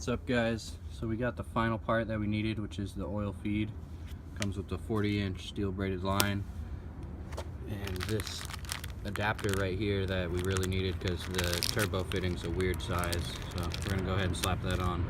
What's up, guys? So we got the final part that we needed, which is the oil feed. Comes with the 40-inch steel braided line and this adapter right here that we really needed because the turbo fitting's a weird size. So we're gonna go ahead and slap that on.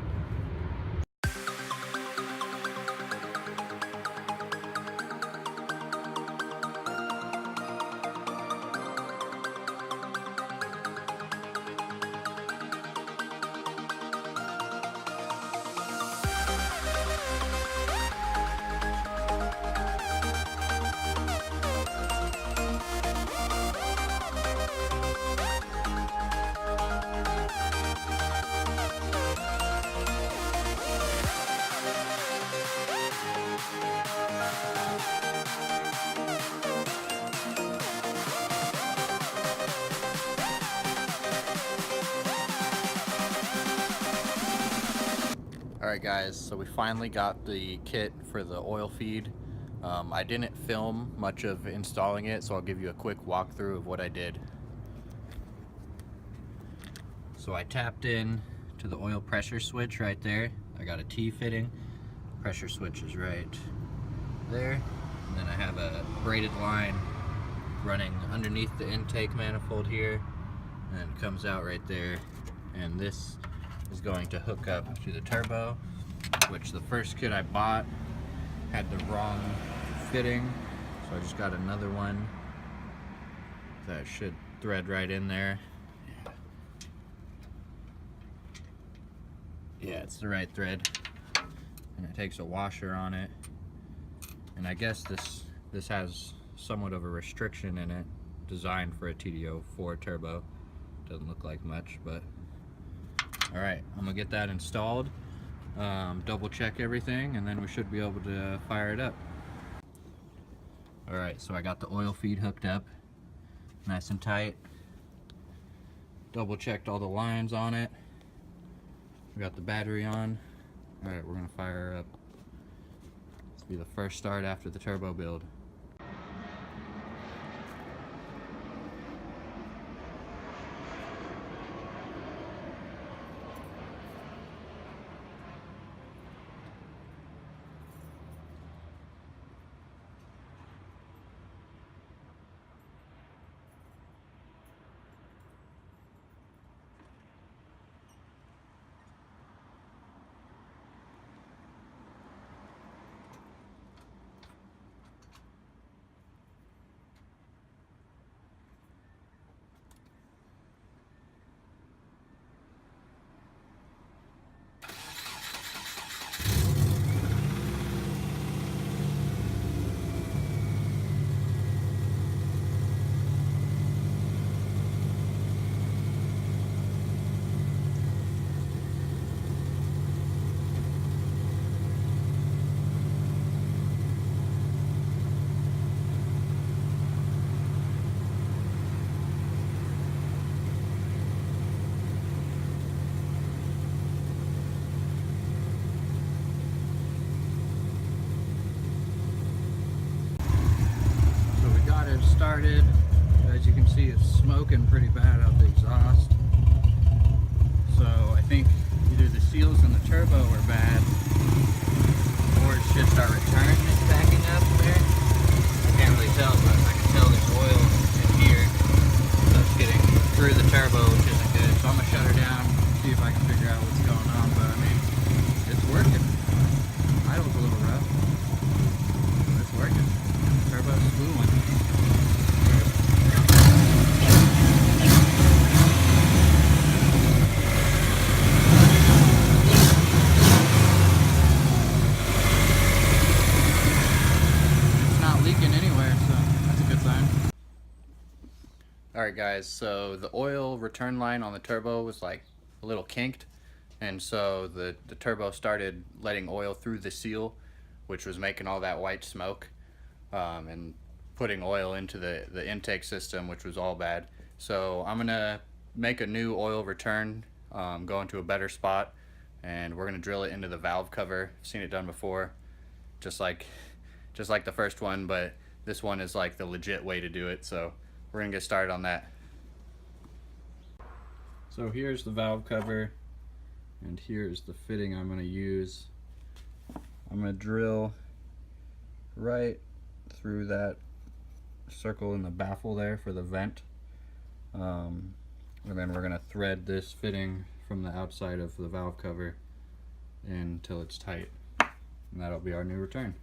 Alright guys, so we finally got the kit for the oil feed. I didn't film much of installing it, so I'll give you a quick walkthrough of what I did. So I tapped in to the oil pressure switch right there. I got a T fitting. Pressure switch is right there. And then I have a braided line running underneath the intake manifold here, and it comes out right there. And this is going to hook up to the turbo, which the first kit I bought had the wrong fitting, so I just got another one that should thread right in there. Yeah, it's the right thread, and it takes a washer on it. And I guess this has somewhat of a restriction in it, designed for a TD04 turbo. Doesn't look like much, but alright, I'm gonna get that installed, double check everything, and then we should be able to fire it up. Alright, so I got the oil feed hooked up nice and tight. Double checked all the lines on it. We got the battery on. Alright, we're gonna fire her up. This will be the first start after the turbo build. Started. As you can see, it's smoking pretty bad out the exhaust. So I think either the seals in the turbo are bad, or it's just our return is backing up there. I can't really tell, but I can tell there's oil in here, so it's getting through the turbo, which isn't good. So I'm gonna shut her down, see if I can figure out what's going on. But I mean, it's working. Idle's a little rough, but it's working. Turbo's spooling. Alright guys, so the oil return line on the turbo was like a little kinked, and so the turbo started letting oil through the seal, which was making all that white smoke, and putting oil into the intake system, which was all bad. So I'm gonna make a new oil return, go into a better spot, and we're gonna drill it into the valve cover. I've seen it done before, just like the first one, but this one is like the legit way to do it. So we're gonna get started on that. So here's the valve cover. And here's the fitting I'm going to use. I'm going to drill right through that circle in the baffle there for the vent. And then we're going to thread this fitting from the outside of the valve cover until it's tight. And that'll be our new return.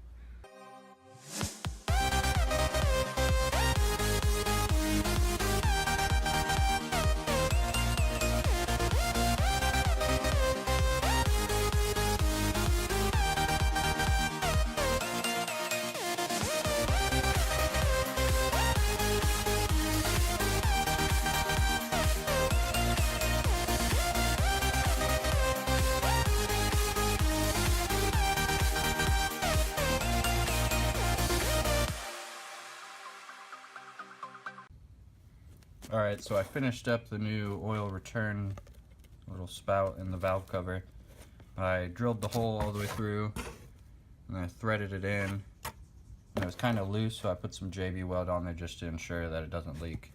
Alright, so I finished up the new oil return little spout in the valve cover. I drilled the hole all the way through and I threaded it in. And it was kind of loose, so I put some JB weld on there just to ensure that it doesn't leak.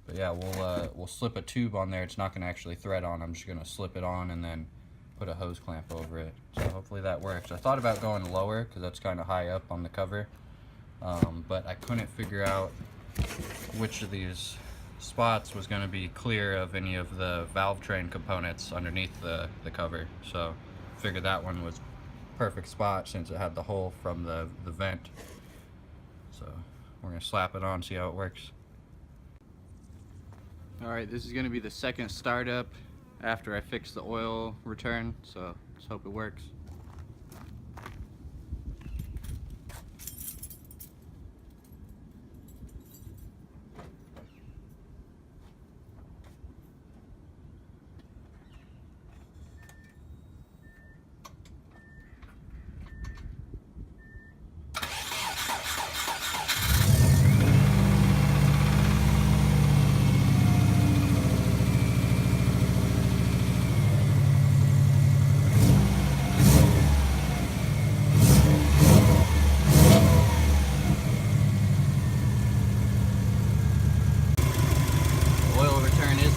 But yeah, we'll slip a tube on there. It's not going to actually thread on. I'm just going to slip it on and then put a hose clamp over it. So hopefully that works. I thought about going lower because that's kind of high up on the cover, but I couldn't figure out which of these spots was going to be clear of any of the valve train components underneath the cover. So I figured that one was perfect spot since it had the hole from the vent. So we're going to slap it on, see how it works. Alright, this is going to be the second startup after I fix the oil return, so let's hope it works.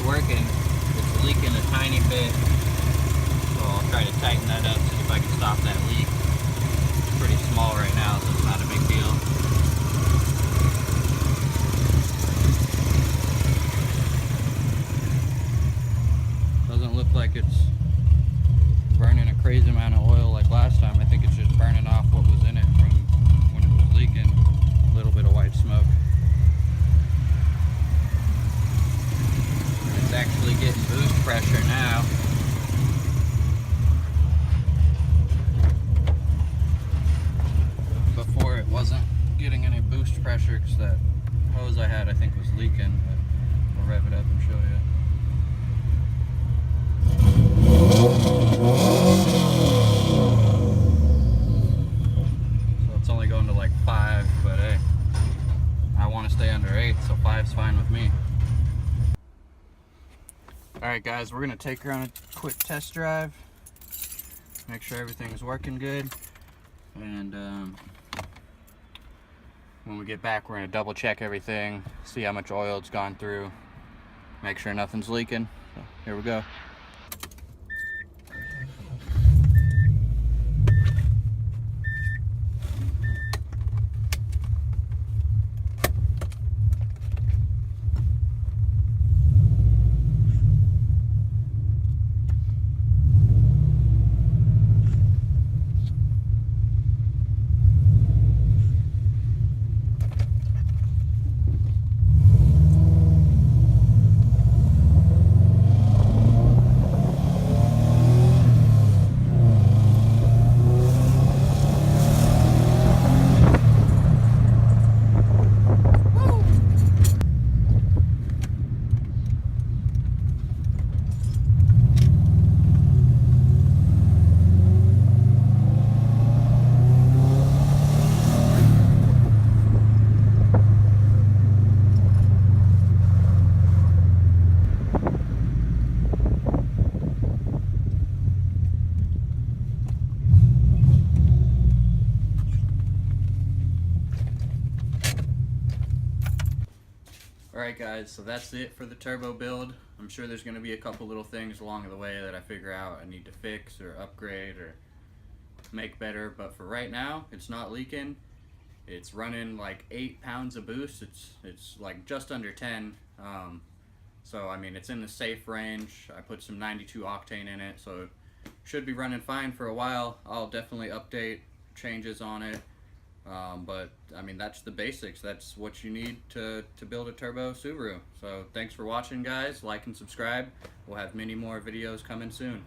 Working. It's leaking a tiny bit, so I'll try to tighten that up, see if I can stop that leak. It's pretty small right now, so it's not a big deal. Doesn't look like it's burning a crazy amount of oil like last time. I think it's just burning off what was in it from when it was leaking. A little bit of white smoke. Actually getting boost pressure now. Before it wasn't getting any boost pressure because that hose I had I think was leaking, but I'll rev it up and show you. So it's only going to like 5, but hey, I want to stay under 8, so 5's fine with me. Alright guys, we're going to take her on a quick test drive, make sure everything's working good, and when we get back we're going to double check everything, see how much oil it's gone through, make sure nothing's leaking. So here we go. Alright guys, so that's it for the turbo build. I'm sure there's going to be a couple little things along the way that I figure out I need to fix or upgrade or make better, but for right now, it's not leaking. It's running like 8 pounds of boost. It's like just under 10. So I mean, it's in the safe range. I put some 92 octane in it, so it should be running fine for a while. I'll definitely update changes on it. But I mean, that's the basics. That's what you need to build a turbo Subaru. So thanks for watching, guys. Like and subscribe. We'll have many more videos coming soon.